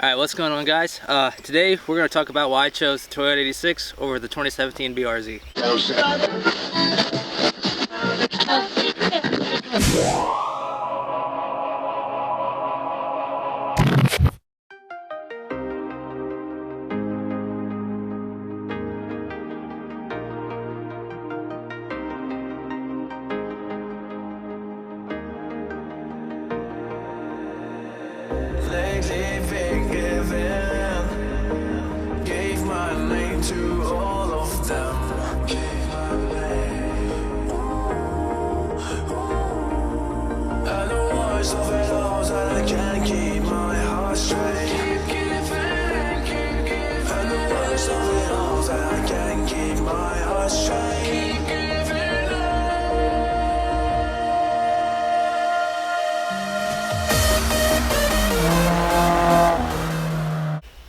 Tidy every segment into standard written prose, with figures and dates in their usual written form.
Alright, what's going on, guys? Today we're going to talk about why I chose the Toyota 86 over the 2017 BRZ. Gave my name to all of them. Gave my name. And the worst of it all is that I can't keep my heart straight. Keep giving, keep giving. And the worst of it all is that I can't keep my heart straight. Keep giving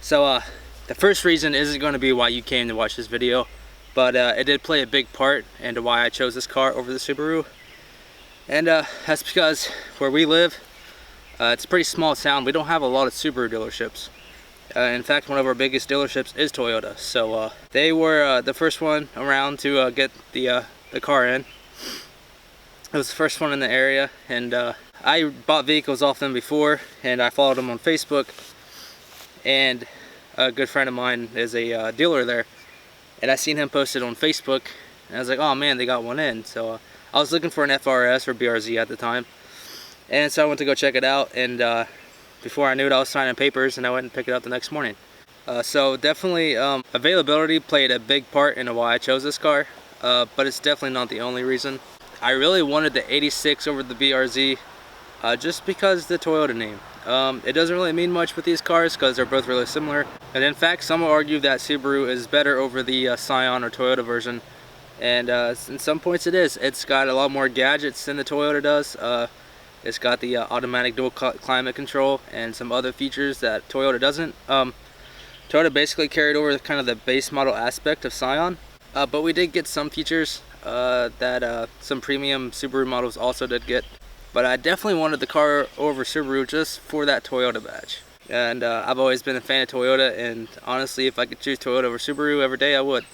So, the first reason isn't going to be why you came to watch this video, but it did play a big part into why I chose this car over the Subaru. And that's because where we live, it's a pretty small town. We don't have a lot of Subaru dealerships. In fact, one of our biggest dealerships is Toyota. So they were the first one around to get the car in. It was the first one in the area, and I bought vehicles off them before, and I followed them on Facebook. And a good friend of mine is a dealer there, and I seen him posted on Facebook, and I was like, oh man, they got one in. So I was looking for an FRS or BRZ at the time, and so I went to go check it out, and before I knew it, I was signing papers, and I went and picked it up the next morning. So definitely availability played a big part in why I chose this car, but it's definitely not the only reason. I really wanted the 86 over the BRZ just because the Toyota name. It doesn't really mean much with these cars because they're both really similar, and in fact some will argue that Subaru is better over the Scion or Toyota version, and in some points it is. It's got a lot more gadgets than the Toyota does. It's got the automatic dual climate control and some other features that Toyota doesn't. Toyota basically carried over kind of the base model aspect of Scion, but we did get some features that some premium Subaru models also did get. But I definitely wanted the car over Subaru just for that Toyota badge. And I've always been a fan of Toyota, and honestly, if I could choose Toyota over Subaru every day, I would.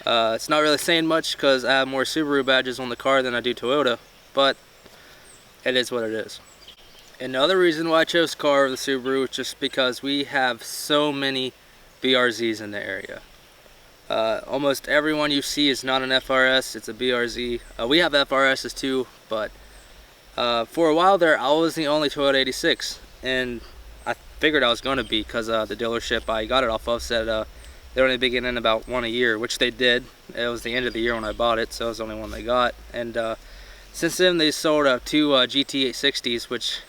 It's not really saying much because I have more Subaru badges on the car than I do Toyota, but it is what it is. Another reason why I chose the car over the Subaru is just because we have so many BRZs in the area. Almost everyone you see is not an FRS, it's a BRZ. We have FRSs too, but for a while there, I was the only Toyota 86, and I figured I was going to be because the dealership I got it off of said they're only be getting in about one a year, which they did. It was the end of the year when I bought it, so it was the only one they got. And since then, they sold two GT860s, which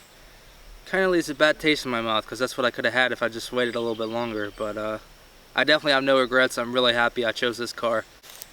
kind of leaves a bad taste in my mouth because that's what I could have had if I just waited a little bit longer. But I definitely have no regrets. I'm really happy I chose this car,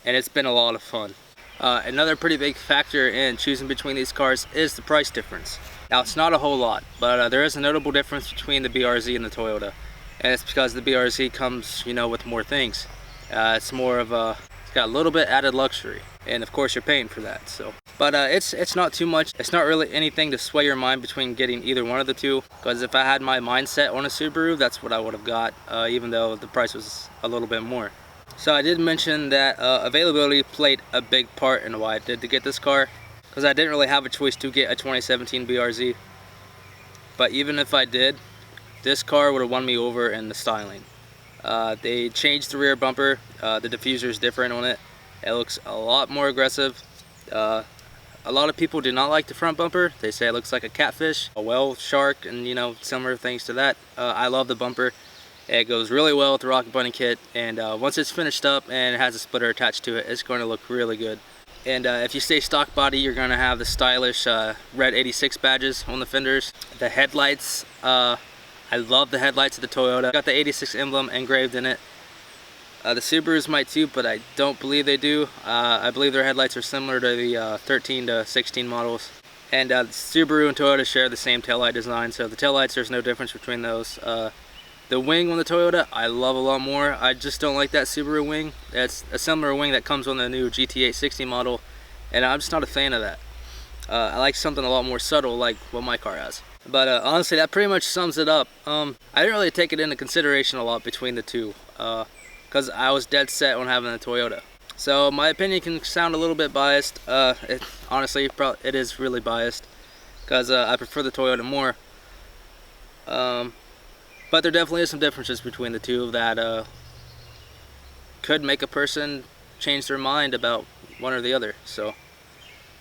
and it's been a lot of fun. Another pretty big factor in choosing between these cars is the price difference. Now, it's not a whole lot, but there is a notable difference between the BRZ and the Toyota, and it's because the BRZ comes, you know, with more things. It's more of it's got a little bit added luxury, and of course you're paying for that. So, but it's not too much. It's not really anything to sway your mind between getting either one of the two. Because if I had my mindset on a Subaru, that's what I would have got, even though the price was a little bit more. So I did mention that availability played a big part in why I did to get this car, because I didn't really have a choice to get a 2017 BRZ. But even if I did, this car would have won me over in the styling. They changed the rear bumper. The diffuser is different on it. It looks a lot more aggressive. A lot of people do not like the front bumper. They say it looks like a catfish, a whale shark, and you know, similar things to that. I love the bumper. It goes really well with the Rocket Bunny kit, and once it's finished up and it has a splitter attached to it, it's going to look really good. And if you stay stock body, you're going to have the stylish red 86 badges on the fenders. The headlights, I love the headlights of the Toyota. Got the 86 emblem engraved in it. The Subarus might too, but I don't believe they do. I believe their headlights are similar to the 13 to 16 models. And Subaru and Toyota share the same taillight design, so the taillights, there's no difference between those. The wing on the Toyota, I love a lot more. I just don't like that Subaru wing. It's a similar wing that comes on the new GT860 model, and I'm just not a fan of that. I like something a lot more subtle like what my car has. But honestly, that pretty much sums it up. I didn't really take it into consideration a lot between the two, because I was dead set on having the Toyota. So my opinion can sound a little bit biased. Honestly, it is really biased, because I prefer the Toyota more. But there definitely is some differences between the two that could make a person change their mind about one or the other. So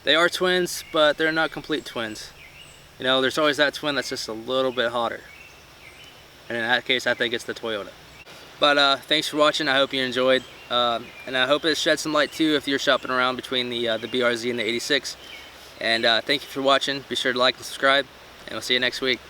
they are twins, but they're not complete twins. You know, there's always that twin that's just a little bit hotter. And in that case, I think it's the Toyota. But thanks for watching. I hope you enjoyed. And I hope it shed some light too if you're shopping around between the BRZ and the 86. And thank you for watching. Be sure to like and subscribe. And we'll see you next week.